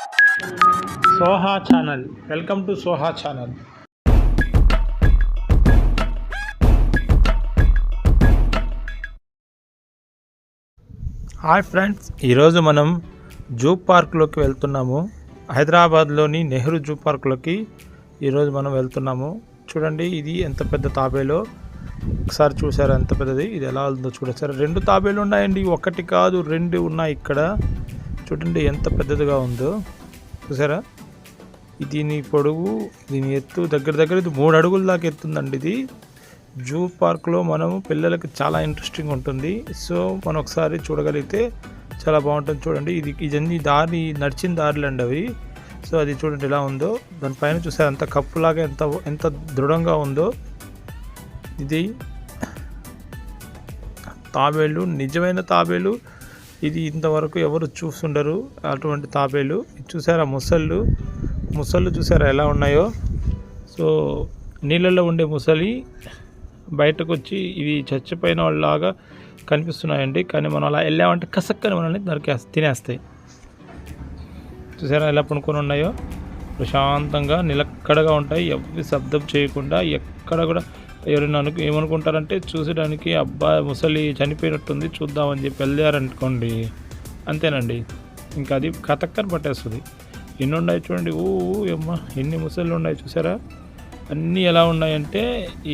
Soha channel. Welcome to Soha channel. Hi friends, ఈరోజు మనం zoo పార్క్లోకి వెళ్తున్నాము. హైదరాబాద్లోని నెహ్రూ జూ పార్క్లోకి ఈరోజు మనం వెళ్తున్నాము. చూడండి, ఇది ఎంత పెద్ద తాబేలో. ఒకసారి చూసారా ఎంత పెద్దది? ఇది ఎలా ఉందో చూడసారా. 2 తాబేలు ఉన్నాయండి, ఒకటి కాదు 2 ఉన్నాయి ఇక్కడ. చూడండి ఎంత పెద్దదిగా ఉందో, చూసారా. దీని పొడవు, దీని ఎత్తు దగ్గర ఇది 3 అడుగుల దాకా ఎత్తుందండి. ఇది జూ పార్క్లో మనము పిల్లలకి చాలా ఇంట్రెస్టింగ్ ఉంటుంది. సో మనం ఒకసారి చూడగలిగితే చాలా బాగుంటుంది. చూడండి, ఇదన్నీ దారి, నడిచిన దారులండి అవి. సో అది చూడండి ఎలా ఉందో. దానిపైన చూసారు అంత కప్పులాగా ఎంత దృఢంగా ఉందో. ఇది తాబేలు, నిజమైన తాబేలు. ఇది ఇంతవరకు ఎవరు చూస్తుండరు అటువంటి తాబేలు. చూసారా ముసళ్ళు చూసారా ఎలా ఉన్నాయో. సో నీళ్ళల్లో ఉండే ముసలి బయటకు వచ్చి ఇవి చచ్చిపోయిన వాళ్ళలాగా కనిపిస్తున్నాయండి. కానీ మనం అలా వెళ్ళామంటే కసక్కని మనల్ని తినేస్తాయి. చూసారా ఎలా పనుకొని ఉన్నాయో. ప్రశాంతంగా నిలక్కడగా ఉంటాయి, ఎవ్వి శబ్దం చేయకుండా. ఎక్కడ కూడా ఎవరైనా ఏమనుకుంటారంటే చూసడానికి అబ్బా ముసలి చనిపోయినట్టుంది చూద్దామని చెప్పి వెళ్ళారనుకోండి, అంతేనండి, ఇంకా అది కతక్కని పట్టేస్తుంది. ఎన్ని ఉన్నాయి చూడండి. అమ్మ ఎన్ని ముసళ్ళు ఉన్నాయి చూసారా. అన్నీ ఎలా ఉన్నాయంటే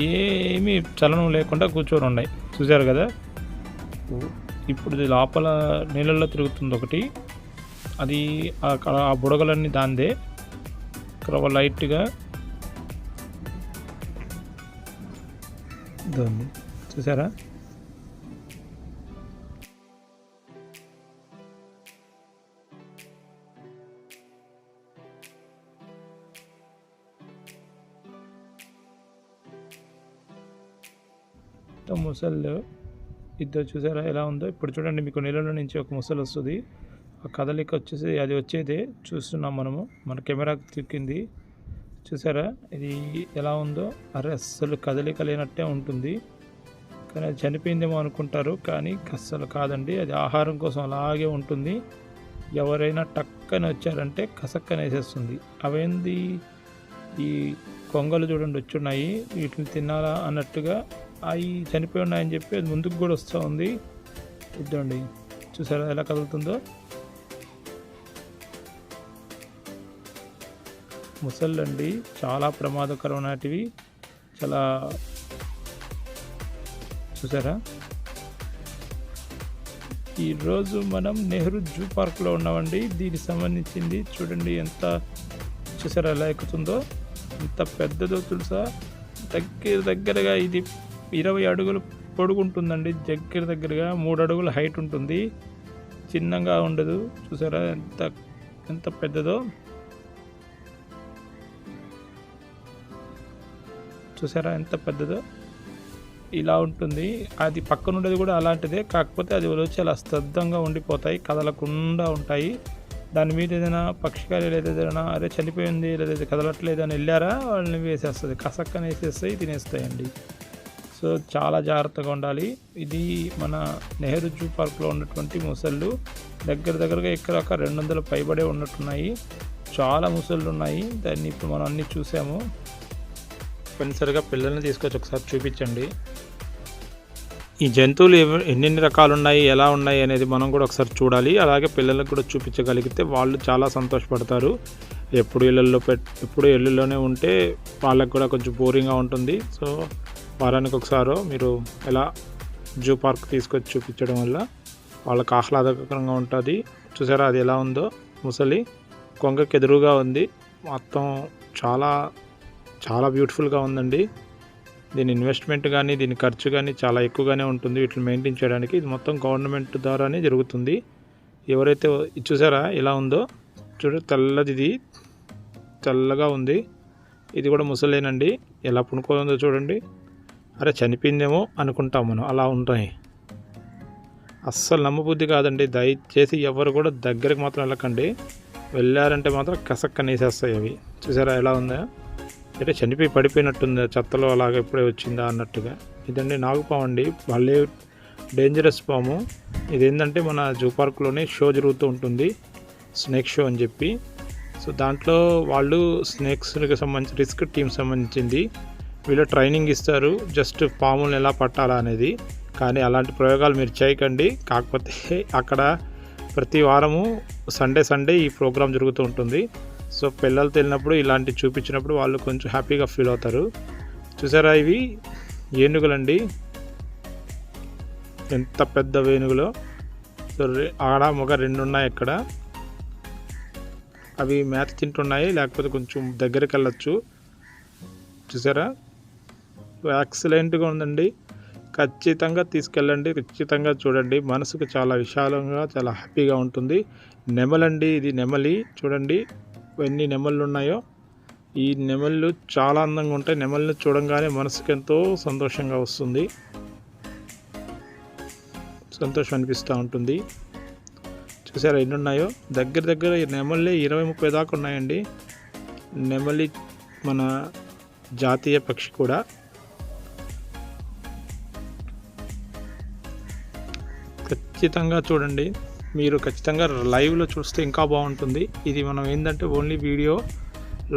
ఏమీ చలనం లేకుండా కూర్చొని ఉన్నాయి. చూసారు కదా. ఇప్పుడు లోపల నీళ్ళల్లో తిరుగుతుంది ఒకటి. అది ఆ బుడగలన్నీ దాందే. ఇక్కడ లైట్గా దాన్ని చూసారా. ముసళ్ళు ఇద్దరు చూసారా ఎలా ఉందో. ఇప్పుడు చూడండి, మీకు నీళ్ళలో నుంచి ఒక ముసలు వస్తుంది. ఆ కదలిక వచ్చేసి అది వచ్చేదే చూస్తున్నాం మనము. మన కెమెరాకి తిక్కింది చూసారా. ఇది ఎలా ఉందో. అస్సలు కదలిక లేనట్టే ఉంటుంది. కానీ అది చనిపోయిందేమో అనుకుంటారు, కానీ అస్సలు కాదండి. అది ఆహారం కోసం అలాగే ఉంటుంది. ఎవరైనా టక్కని వచ్చారంటే కసక్కని వేసేస్తుంది. అవేంది ఈ కొంగలు చూడండి వచ్చున్నాయి, వీటిని తినాలా అన్నట్టుగా అవి చనిపోయి ఉన్నాయని చెప్పి అది ముందుకు కూడా వస్తూ ఉంది. ఇద్దండి చూసారా ఎలా కదులుతుందో. ముసళ్ళండి చాలా ప్రమాదకరమైనటివి, చాలా చూసారా. ఈరోజు మనం నెహ్రూ జూ పార్క్లో ఉన్నామండి. దీనికి సంబంధించింది చూడండి ఎంత చూసారా ఎలా ఎక్కుతుందో. ఎంత పెద్దదో తెలుసా. దగ్గరగా ఇది 20 అడుగులు పొడుగుంటుందండి. దగ్గరగా 3 అడుగుల హైట్ ఉంటుంది. చిన్నగా ఉండదు. చూసారా ఎంత పెద్దదో. చూసారా ఎంత పెద్దదో. ఇలా ఉంటుంది. అది పక్కన ఉండేది కూడా అలాంటిదే, కాకపోతే అది వచ్చి అలా స్తబ్దంగా ఉండిపోతాయి, కదలకుండా ఉంటాయి. దాని మీద ఏదైనా పక్షికాలు లేదా ఏదైనా అరే చనిపోయింది లేదా కదలట్లేదు అని వెళ్ళారా వాళ్ళని వేసేస్తుంది, కసక్కని వేసేస్తాయి, తినేస్తాయండి. సో చాలా జాగ్రత్తగా ఉండాలి. ఇది మన నెహ్రూ జూ పార్క్లో ఉన్నటువంటి ముసళ్ళు. దగ్గరగా ఇక్కడ ఒక 200 పైబడే ఉన్నట్టున్నాయి. చాలా ముసళ్ళు ఉన్నాయి. దాన్ని ఇప్పుడు మనం అన్నీ చూసాము. తప్పనిసరిగా పిల్లల్ని తీసుకొచ్చి ఒకసారి చూపించండి. ఈ జంతువులు ఎన్ని రకాలు ఉన్నాయి, ఎలా ఉన్నాయి అనేది మనం కూడా ఒకసారి చూడాలి. అలాగే పిల్లలకు కూడా చూపించగలిగితే వాళ్ళు చాలా సంతోషపడతారు. ఎప్పుడు ఇళ్ళల్లోనే ఉంటే వాళ్ళకు కూడా కొంచెం బోరింగ్గా ఉంటుంది. సో వారానికి ఒకసారో మీరు ఎలా జూ పార్క్ తీసుకొచ్చి చూపించడం వల్ల వాళ్ళకి ఆహ్లాదకరంగా ఉంటుంది. చూసారా అది ఎలా ఉందో. ముసలి కొంగకి ఎదురుగా ఉంది. మొత్తం చాలా బ్యూటిఫుల్గా ఉందండి. దీని ఇన్వెస్ట్మెంట్ కానీ దీని ఖర్చు కానీ చాలా ఎక్కువగానే ఉంటుంది వీటిని మెయింటైన్ చేయడానికి. ఇది మొత్తం గవర్నమెంట్ ద్వారానే జరుగుతుంది. ఎవరైతే చూసారా ఎలా ఉందో. తెల్లది, తెల్లగా ఉంది. ఇది కూడా ముసలేనండి. ఎలా పుణుకోందో చూడండి. అరే చనిపోయిందేమో అనుకుంటాం మనం, అలా ఉంటాయి. అస్సలు నమ్మబుద్ధి కాదండి. దయచేసి ఎవరు కూడా దగ్గరికి మాత్రం వెళ్ళకండి. వెళ్ళారంటే మాత్రం కసక్కనేసేస్తాయి అవి. చూసారా ఎలా ఉందా. అంటే చనిపోయి పడిపోయినట్టుంది చెత్తలో, అలాగ ఎప్పుడే వచ్చిందా అన్నట్టుగా. ఇదండి నాగుపాము అండి, భలే డేంజరస్ పాము. ఇదేంటంటే మన జూ పార్క్లోనే షో జరుగుతూ ఉంటుంది, స్నేక్ షో అని చెప్పి. సో దాంట్లో వాళ్ళు స్నేక్స్కి సంబంధించి రిస్క్ టీమ్ సంబంధించింది. వీళ్ళు ట్రైనింగ్ ఇస్తారు జస్ట్ పాములను ఎలా పట్టాలా అనేది. కానీ అలాంటి ప్రయోగాలు మీరు చేయకండి. కాకపోతే అక్కడ ప్రతి వారము సండే ఈ ప్రోగ్రాం జరుగుతూ ఉంటుంది. సో పిల్లలతో వెళ్ళినప్పుడు ఇలాంటివి చూపించినప్పుడు వాళ్ళు కొంచెం హ్యాపీగా ఫీల్ అవుతారు. చూసారా, ఇవి ఏనుగులండి, ఎంత పెద్ద ఏనుగులో. సో ఆడ మగ 2 ఉన్నాయి ఇక్కడ. అవి మేత తింటున్నాయి, లేకపోతే కొంచెం దగ్గరికి వెళ్ళచ్చు. చూసారా, ఎక్సలెంట్గా ఉందండి. ఖచ్చితంగా తీసుకెళ్ళండి, ఖచ్చితంగా చూడండి. మనసుకు చాలా విశాలంగా చాలా హ్యాపీగా ఉంటుంది. నెమలండి, ఇది నెమలి. చూడండి ఎన్ని నెమళ్ళు ఉన్నాయో. ఈ నెమళ్ళు చాలా అందంగా ఉంటాయి. నెమళ్ళని చూడంగానే మనసుకు ఎంతో సంతోషంగా వస్తుంది, సంతోషం అనిపిస్తూ ఉంటుంది. చూసారా ఎన్ని ఉన్నాయో. దగ్గర నెమళ్ళే 20-30 దాకా ఉన్నాయండి. నెమలి మన జాతీయ పక్షి కూడా. ఖచ్చితంగా చూడండి, మీరు ఖచ్చితంగా లైవ్లో చూస్తే ఇంకా బాగుంటుంది. ఇది మనం ఏంటంటే ఓన్లీ వీడియో,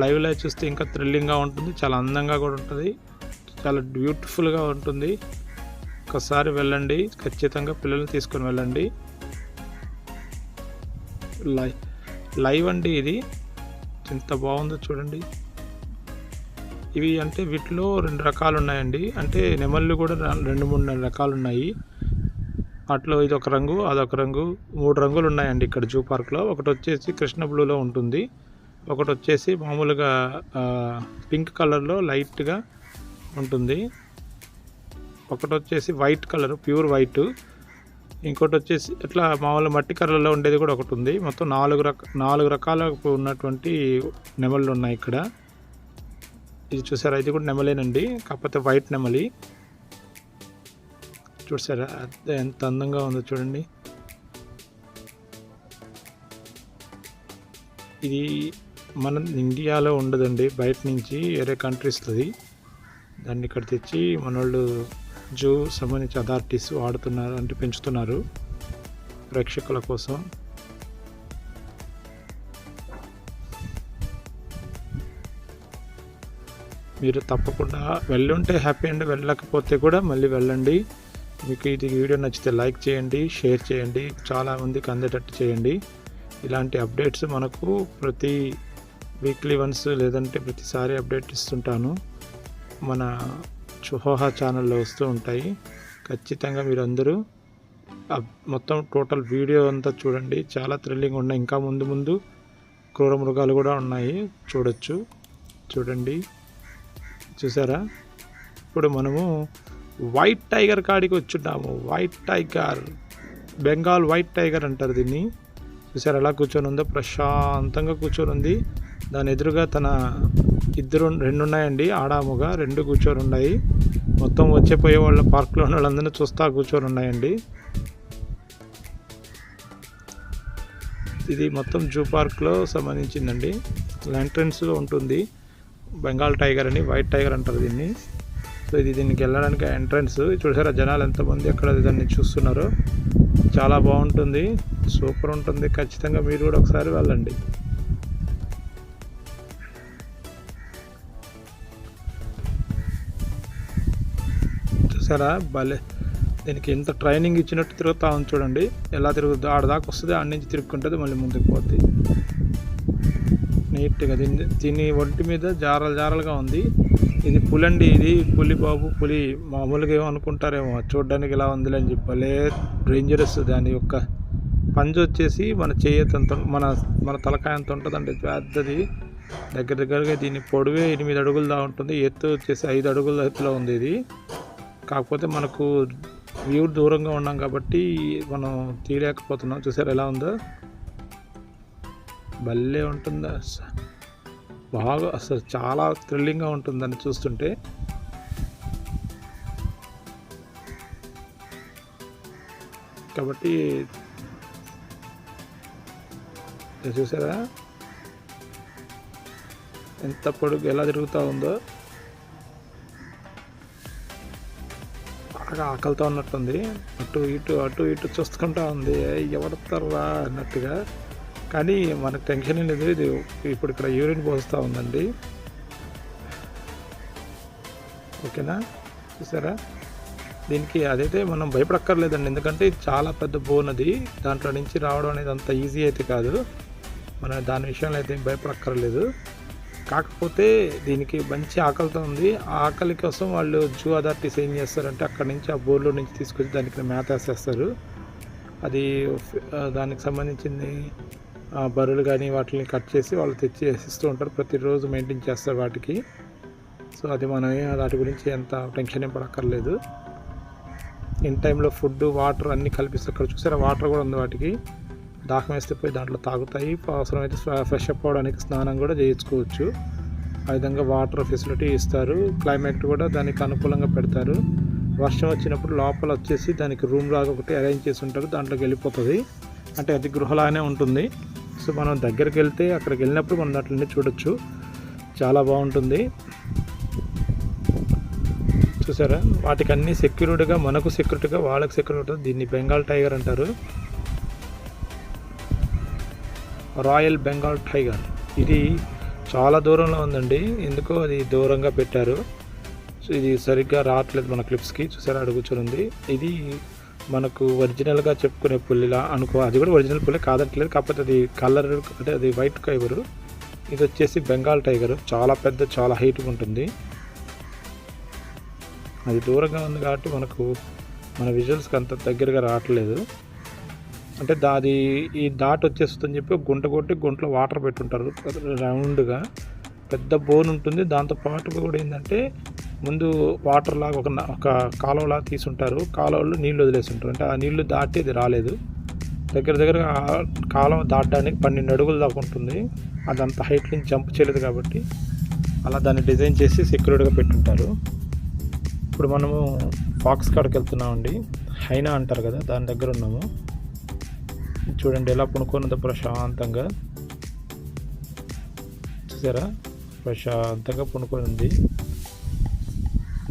లైవ్లో చూస్తే ఇంకా థ్రిల్లింగ్గా ఉంటుంది, చాలా అందంగా కూడా ఉంటుంది, చాలా బ్యూటిఫుల్గా ఉంటుంది. ఒకసారి వెళ్ళండి, ఖచ్చితంగా పిల్లల్ని తీసుకొని వెళ్ళండి. లైవ్ అండి ఇది, ఎంత బాగుందో చూడండి. ఇవి అంటే వీటిలో 2 రకాలు ఉన్నాయండి. అంటే నెమళ్ళు కూడా 2-3 రకాలు ఉన్నాయి. వాటిలో ఇది ఒక రంగు, అదొక రంగు, 3 రంగులు ఉన్నాయండి ఇక్కడ జూ పార్క్లో. ఒకటి వచ్చేసి కృష్ణ బ్లూలో ఉంటుంది, ఒకటి వచ్చేసి మామూలుగా పింక్ కలర్లో లైట్గా ఉంటుంది, ఒకటి వచ్చేసి వైట్ కలర్ ప్యూర్ వైట్, ఇంకోటి వచ్చేసి ఇట్లా మామూలు మట్టి కలర్లో ఉండేది కూడా ఒకటి ఉంది. మొత్తం 4 రకాల ఉన్నటువంటి నెమళ్ళు ఉన్నాయి ఇక్కడ. ఇది చూసారా, ఇది కూడా నెమలేనండి, కాకపోతే వైట్ నెమలి. చూసారా ఎంత అందంగా ఉందో చూడండి. ఇది మన ఇండియాలో ఉండదండి, బయట నుంచి వేరే కంట్రీస్ది. దాన్ని ఇక్కడ తెచ్చి మనోళ్ళు జూ సంబంధించి అథారిటీస్ వాడుతున్నారు, అంటే పెంచుతున్నారు ప్రేక్షకుల కోసం. మీరు తప్పకుండా వెళ్ళుంటే హ్యాపీ అండి, వెళ్ళకపోతే కూడా మళ్ళీ వెళ్ళండి. మీకు ఇది వీడియో నచ్చితే లైక్ చేయండి, షేర్ చేయండి, చాలామందికి అందేటట్టు చేయండి. ఇలాంటి అప్డేట్స్ మనకు ప్రతి వీక్లీ వన్స్ లేదంటే ప్రతిసారి అప్డేట్ ఇస్తుంటాను, మన చుహోహా ఛానల్లో వస్తూ ఉంటాయి. ఖచ్చితంగా మీరు అందరూ మొత్తం టోటల్ వీడియో అంతా చూడండి, చాలా థ్రిల్లింగ్ ఉన్నాయి. ఇంకా ముందు క్రూర మృగాలు కూడా ఉన్నాయి, చూడండి. చూసారా, ఇప్పుడు మనము వైట్ టైగర్ కాడికి వచ్చున్నాము. White tiger, Bengal white tiger అంటారు దీన్ని. చూసారు ఎలా కూర్చొని ఉందో, ప్రశాంతంగా కూర్చొని ఉంది. దాని ఎదురుగా తన 2 ఉన్నాయండి, ఆడాముగా 2 కూర్చొని ఉన్నాయి. మొత్తం వచ్చేపోయే వాళ్ళ పార్క్లో ఉన్న వాళ్ళందరినీ చూస్తా కూర్చొని ఉన్నాయండి. ఇది మొత్తం జూ పార్క్లో సంబంధించిందండి. ఎంట్రన్స్లో ఉంటుంది బెంగాల్ టైగర్ అని, వైట్ టైగర్ అంటారు దీన్ని. సో ఇది దీనికి వెళ్ళడానికి ఎంట్రన్స్. చూసారా జనాలు ఎంతమంది అక్కడ దాన్ని చూస్తున్నారో. చాలా బాగుంటుంది, సూపర్ ఉంటుంది. ఖచ్చితంగా మీరు కూడా ఒకసారి వెళ్ళండి. చూసారా భలే, దీనికి ఎంత ట్రైనింగ్ ఇచ్చినట్టు తిరుగుతా ఉంది చూడండి. ఎలా తిరుగుతుంది, ఆడదాకా వస్తుంది, ఆడ నుంచి తిరుగుకుంటుంది, మళ్ళీ ముందుకు పోతుంది నీట్గా. దీని ఒంటి మీద జారలుగా ఉంది. ఇది పులండి, ఇది పులి బాబు, పులి మామూలుగా ఏమనుకుంటారేమో, చూడడానికి ఇలా ఉందిలే అని చెప్పలే, డేంజరస్. దాని యొక్క పంజు వచ్చేసి మన చేయతంత, మన తలకాయ అంత ఉంటుందండి, పెద్దది. దగ్గరగా దీని పొడవే 8 అడుగులు దా ఉంటుంది, ఎత్తు వచ్చేసి 5 అడుగుల ఎత్తులో ఉంది ఇది. కాకపోతే మనకు వ్యూ దూరంగా ఉన్నాం కాబట్టి మనం తీయలేకపోతున్నాం. చూసారు ఎలా ఉందో, భలే ఉంటుందా బాగా, అసలు చాలా థ్రిల్లింగ్గా ఉంటుందని చూస్తుంటే. కాబట్టి చూసారా ఎంత పొడుగు ఎలా తిరుగుతూ ఉందో. బాగా ఆకలితో ఉన్నట్టుంది, అటు ఇటు చూసుకుంటా ఉంది, ఎవడతారా అన్నట్టుగా. కానీ మనకు టెన్షన్ ఏం లేదు. ఇది ఇప్పుడు ఇక్కడ యూరిన్ పోస్తూ ఉందండి. ఓకేనా, చూసారా? దీనికి అదైతే మనం భయపడక్కర్లేదండి, ఎందుకంటే ఇది చాలా పెద్ద బోన్. అది దాంట్లో నుంచి రావడం అనేది అంత ఈజీ అయితే కాదు. మనం దాని విషయంలో అయితే భయపడక్కర్లేదు. కాకపోతే దీనికి మంచి ఆకలితో ఉంది. ఆ ఆకలి కోసం వాళ్ళు జూ అథారిటీస్ ఏం చేస్తారంటే అక్కడి నుంచి ఆ బోర్లో నుంచి తీసుకొచ్చి దానికి మేత వేసేస్తారు. అది దానికి సంబంధించింది బర్రెలు కానీ వాటిని కట్ చేసి వాళ్ళు తెచ్చి వేసిస్తూ ఉంటారు. ప్రతిరోజు మెయింటైన్ చేస్తారు వాటికి. సో అది మనం వాటి గురించి ఎంత టెన్షన్ ఏం పడక్కర్లేదు. ఇన్ టైంలో ఫుడ్, వాటర్ అన్నీ కల్పిస్తారు. ఇక్కడ చూసారా, వాటర్ కూడా ఉంది. వాటికి దాహం వేస్తే పోయి దాంట్లో తాగుతాయి. అవసరమైతే ఫ్రెష్ అప్ అవ్వడానికి స్నానం కూడా చేయించుకోవచ్చు. ఆ విధంగా వాటర్ ఫెసిలిటీ ఇస్తారు. క్లైమేట్ కూడా దానికి అనుకూలంగా పెడతారు. వర్షం వచ్చినప్పుడు లోపల వచ్చేసి దానికి రూమ్ లాగా ఒకటి అరేంజ్ చేసి ఉంటారు, దాంట్లోకి వెళ్ళిపోతుంది. అంటే అది గృహలాగానే ఉంటుంది. సో మనం దగ్గరికి వెళ్తే అక్కడికి వెళ్ళినప్పుడు మనం దాంట్లోనే చూడొచ్చు. చాలా బాగుంటుంది. చూసారా, వాటికి అన్ని సెక్యూరిటీగా, మనకు సెక్యూరిటీగా వాళ్ళకి సెక్యూరిటీ ఉంటుంది. దీన్ని బెంగాల్ టైగర్ అంటారు, రాయల్ బెంగాల్ టైగర్. ఇది చాలా దూరంలో ఉందండి, ఎందుకో అది దూరంగా పెట్టారు. సో ఇది సరిగ్గా రావట్లేదు మన క్లిప్స్కి. చూసారా, అడుగుచూరు ఉంది. ఇది మనకు ఒరిజినల్గా చెప్పుకునే పుల్లిలా అనుకో. అది కూడా ఒరిజినల్ పుల్లి కాదట్లేదు, కాకపోతే అది కలర్ అంటే అది వైట్ టైగరు. ఇది వచ్చేసి బెంగాల్ టైగర్. చాలా పెద్ద, చాలా హైట్గా ఉంటుంది. అది దూరంగా ఉంది కాబట్టి మనకు మన విజువల్స్కి అంత దగ్గరగా రావట్లేదు. అంటే అది ఈ డాట్ వచ్చేస్తుందని చెప్పి గుంట కొట్టి గుంటలో వాటర్ పెట్టుంటారు రౌండ్గా. పెద్ద బోన్ ఉంటుంది. దాంతోపాటు కూడా ఏంటంటే ముందు వాటర్ లాగా ఒక కాలువలా తీసుంటారు. కాలువలో నీళ్ళు వదిలేసి ఉంటారు. అంటే ఆ నీళ్లు దాటి అది రాలేదు. దగ్గర కాలువ దాటడానికి 12 అడుగులు దాకా ఉంటుంది. అదంత హైట్ నుంచి జంప్ చేయలేదు కాబట్టి అలా దాన్ని డిజైన్ చేసి సెక్యూర్డ్గా పెట్టుంటారు. ఇప్పుడు మనము ఫాక్స్ కాడికి వెళ్తున్నామండి. హైనా అంటారు కదా, దాని దగ్గర ఉన్నాము. చూడండి ఎలా పనుకోనుందో ప్రశాంతంగా. చూసారా, ప్రశాంతంగా పనుకొని ఉంది.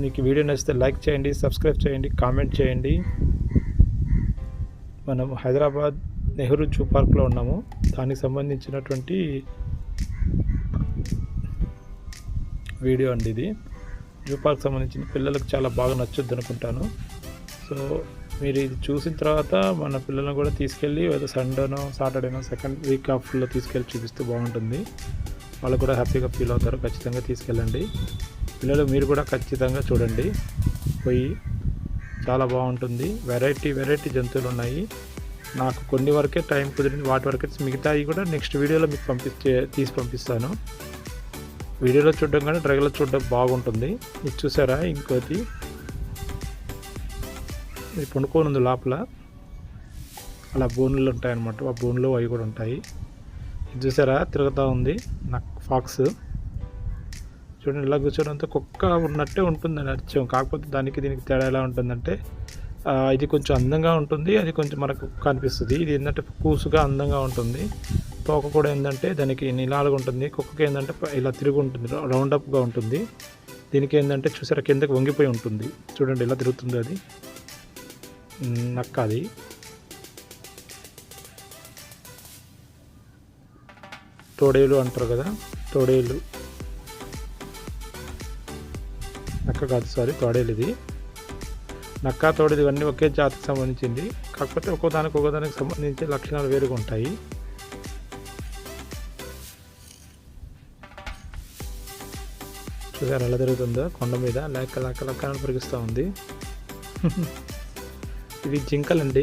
మీకు వీడియో నచ్చితే లైక్ చేయండి, సబ్స్క్రైబ్ చేయండి, కామెంట్ చేయండి. మనం హైదరాబాద్ నెహ్రూ జూ పార్క్లో ఉన్నాము. దానికి సంబంధించినటువంటి వీడియో అండి ఇది. జూ పార్క్ సంబంధించిన పిల్లలకు చాలా బాగా నచ్చుద్ది అనుకుంటాను. సో మీరు ఇది చూసిన తర్వాత మన పిల్లలను కూడా తీసుకెళ్ళి ఏదో సండేనో సాటర్డేనో సెకండ్ వీక్ ఆఫ్లో తీసుకెళ్ళి చూపిస్తే బాగుంటుంది. వాళ్ళు కూడా హ్యాపీగా ఫీల్ అవుతారు. ఖచ్చితంగా తీసుకెళ్ళండి పిల్లలు. మీరు కూడా ఖచ్చితంగా చూడండి పోయి, చాలా బాగుంటుంది. వెరైటీ జంతువులు ఉన్నాయి. నాకు కొన్ని వరకే టైం కుదిరింది, వాటి వరకే. మిగతాయి కూడా నెక్స్ట్ వీడియోలో మీకు తీసి పంపిస్తాను. వీడియోలో చూడడం కానీ డ్రైవర్లో చూడడం బాగుంటుంది. ఇది చూసారా, ఇంకోటి ఇది పండుకొని ఉంది లోపల. అలా బోన్లు ఉంటాయన్నమాట. ఆ బోన్లో అవి కూడా ఉంటాయి. ఇది చూసారా, తిరుగుతూ ఉంది నాకు ఫాక్స్. చూడండి, ఇలా కూర్చోడంతో కుక్క ఉన్నట్టే ఉంటుంది అని అర్థం. కాకపోతే దీనికి తేడా ఎలా ఉంటుందంటే, ఇది కొంచెం అందంగా ఉంటుంది, అది కొంచెం మనకు కనిపిస్తుంది. ఇది ఏంటంటే కూసుగా అందంగా ఉంటుంది. తోక కూడా ఏంటంటే దానికి నిలాలుగా ఉంటుంది. కుక్కకి ఏంటంటే ఇలా తిరిగి ఉంటుంది, రౌండప్గా ఉంటుంది. దీనికి ఏంటంటే చూసారా, కిందకి వంగిపోయి ఉంటుంది. చూడండి ఎలా తిరుగుతుంది. అది నక్క. అది తోడేలు అంటారు కదా, తోడేలు. నక్క కాదు, సారీ, తోడేలు. ఇది నక్క, తోడేలు ఇవన్నీ ఒకే జాతికి సంబంధించింది. కాకపోతే ఒక్కోదానికి సంబంధించి లక్షణాలు వేరుగా ఉంటాయి. చూసారు ఎలా తిరుగుతుందో కొండ మీద, లెక్క పెరుగుతూ ఉంది. ఇవి జింకలండి.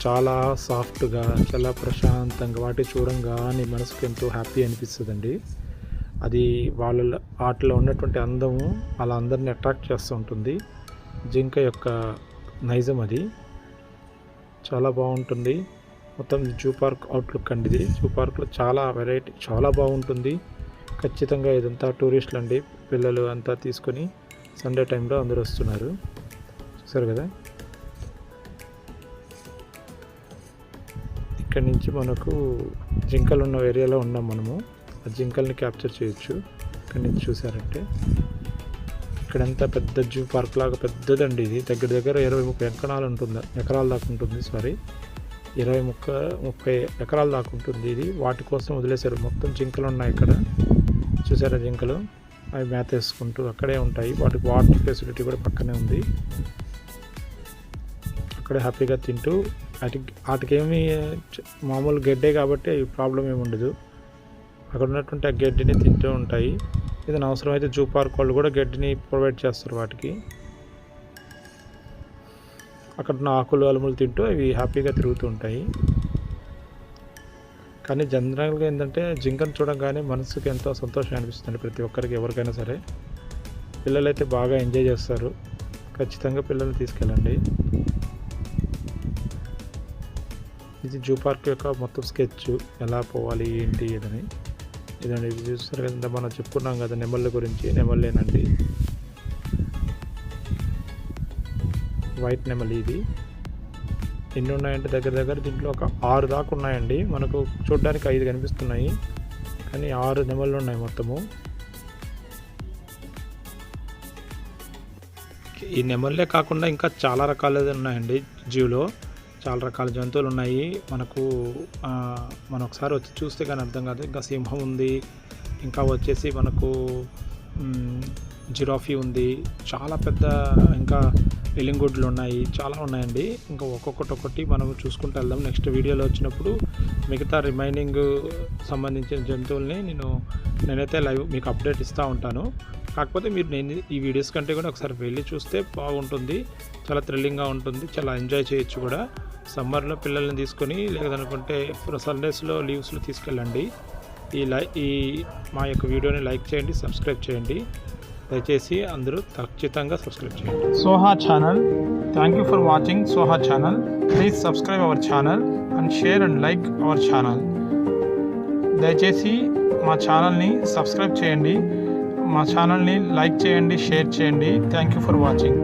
చాలా సాఫ్ట్గా, చాలా ప్రశాంతంగా, వాటి చూడంగానే మనసుకు ఎంతో హ్యాపీ అనిపిస్తుందండి. అది వాటిలో ఉన్నటువంటి అందము అలా అందరిని అట్రాక్ట్ చేస్తూ ఉంటుంది. జింక యొక్క నైజం అది. చాలా బాగుంటుంది. మొత్తం జూ పార్క్ అవుట్లుక్ అండి ఇది. జూ పార్క్లో చాలా వెరైటీ, చాలా బాగుంటుంది. ఖచ్చితంగా ఇదంతా టూరిస్టులు అండి. పిల్లలు అంతా తీసుకొని సండే టైంలో అందరూ వస్తున్నారు. చూసారు కదా, ఇక్కడ నుంచి మనకు జింకలు ఉన్న ఏరియాలో ఉన్నాం మనము. ఆ జింకల్ని క్యాప్చర్ చేయొచ్చు ఇక్కడ నుంచి. చూసారంటే ఇక్కడంతా పెద్ద జూ పార్క్ లాగా పెద్దదండి ఇది. దగ్గర 20-30 ఎకరాల దాకా ఉంటుంది. సారీ, 20-30 ఎకరాల దాకా ఉంటుంది ఇది. వాటి కోసం వదిలేశారు. మొత్తం జింకలు ఉన్నాయి ఇక్కడ, చూసారా జింకలు, అవి మేత వేసుకుంటూ అక్కడే ఉంటాయి. వాటికి వాటర్ ఫెసిలిటీ కూడా పక్కనే ఉంది. అక్కడే హ్యాపీగా తింటూ వాటికి ఏమి మామూలు గడ్డే కాబట్టి ప్రాబ్లం ఏమి ఉండదు. అక్కడ ఉన్నటువంటి ఆ గడ్డిని తింటూ ఉంటాయి. ఏదైనా అవసరం అయితే జూ పార్క్ వాళ్ళు కూడా గడ్డిని ప్రొవైడ్ చేస్తారు వాటికి. అక్కడ ఉన్న ఆకులు అలుములు తింటూ అవి హ్యాపీగా తిరుగుతూ ఉంటాయి. కానీ జనరల్గా ఏంటంటే జింకను చూడగానే మనసుకి ఎంతో సంతోషం అనిపిస్తుంది ప్రతి ఒక్కరికి, ఎవరికైనా సరే. పిల్లలైతే బాగా ఎంజాయ్ చేస్తారు. ఖచ్చితంగా పిల్లల్ని తీసుకెళ్ళండి. ఇది జూ పార్క్ యొక్క మొత్తం స్కెచ్, ఎలా పోవాలి ఏంటి ఏదని. ఇదండి, ఇది చూస్తారు కదా, మనం చెప్పుకున్నాం కదా నెమళ్ళ గురించి. నెమళ్ళేనండి, వైట్ నెమలి. ఇది ఎన్ని ఉన్నాయంటే దగ్గర దీంట్లో ఒక 6 దాకా ఉన్నాయండి. మనకు చూడడానికి 5 కనిపిస్తున్నాయి, కానీ 6 నెమళ్ళు ఉన్నాయి మొత్తము. ఈ నెమళ్ళే కాకుండా ఇంకా చాలా రకాలు ఉన్నాయండి జూలో. చాలా రకాల జంతువులు ఉన్నాయి. మనం ఒకసారి వచ్చి చూస్తే కానీ అర్థం కాదు. ఇంకా సింహం ఉంది, ఇంకా వచ్చేసి మనకు జిరాఫీ ఉంది, చాలా పెద్ద, ఇంకా ఎలింగుడ్లు ఉన్నాయి, చాలా ఉన్నాయండి. ఇంకా ఒక్కొక్కటి మనం చూసుకుంటూ వెళ్దాం. నెక్స్ట్ వీడియోలో వచ్చినప్పుడు మిగతా రిమైనింగ్ సంబంధించిన జంతువుల్ని నేనైతే లైవ్ మీకు అప్డేట్ ఇస్తూ ఉంటాను. కాకపోతే నేను ఈ వీడియోస్ కంటే కూడా ఒకసారి వెళ్ళి చూస్తే బాగుంటుంది. చాలా థ్రిల్లింగ్గా ఉంటుంది, చాలా ఎంజాయ్ చేయొచ్చు కూడా. సమ్మర్లో పిల్లల్ని తీసుకొని, లేదనుకుంటే సండేస్లో లీవ్స్లో తీసుకెళ్ళండి. ఈ మా యొక్క వీడియోని లైక్ చేయండి, సబ్స్క్రైబ్ చేయండి. దయచేసి అందరూ ఖచ్చితంగా సబ్స్క్రైబ్ చేయండి. Soha channel, thank you for watching Soha channel. Please subscribe our channel and share and like our channel. దయచేసి మా ఛానల్ని సబ్స్క్రైబ్ చేయండి, మా ఛానల్ని లైక్ చేయండి, షేర్ చేయండి. Thank you for watching.